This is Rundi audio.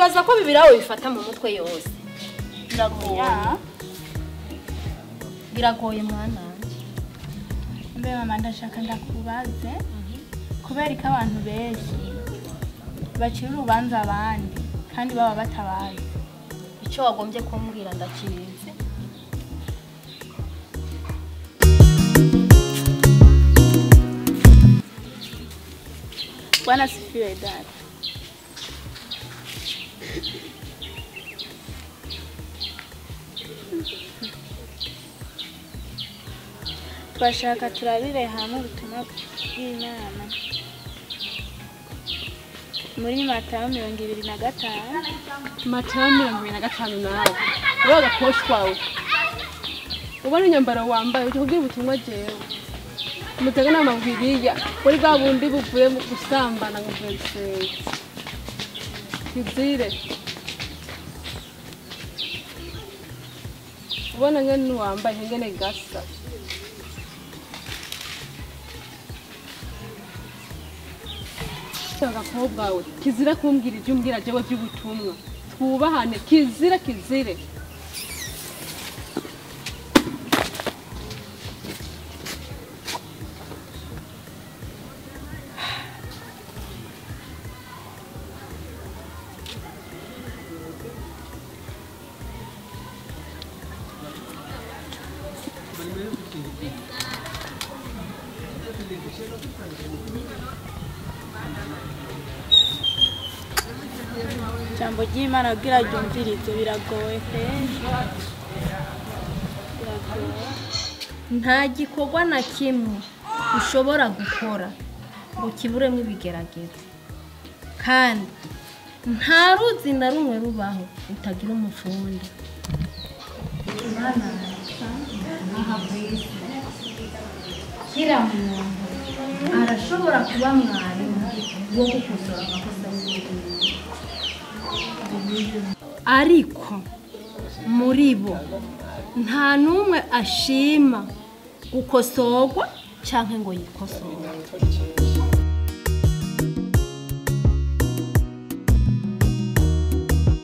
wibaza ko bibirawe bifata mu mutwe yose biragoye mwana mbe mama ndashaka ndakubaze kubera ko abantu benshi bacira urubanza abandi kandi baba batabazi icyo wagombye kumbwira ndakizi Bwana sifiwe dada. Bashaka turabire hamwe ubutumwa bw'Imana. Muri Matayo 25. Matayo 25 nawe. Woga koshwawe. Ubona inyambaro wambaye uje kugira ubutumwa jewe. Mutega namabwiriya kuri bwa bundi buvuye mu gusambana ngo verse. Kizire. Ubona ngene wambaye ngene gasa. Agakobwa we kizira kumbwira ibyo umbwira jewe by'ubutumwa twubahane kizire Jambo ry'Imana kugira ryumvirize biragoye nta gikorwa na kimwe ushobora gukora ngo kiburemo ibigeragezo kandi nta ruzi na rumwe rubaho utagira umufundi kira muntu arashobora kuba mwarimu wo gukosora amakosa ariko muri bo nta numwe ashima gukosorwa canke ngo yikosore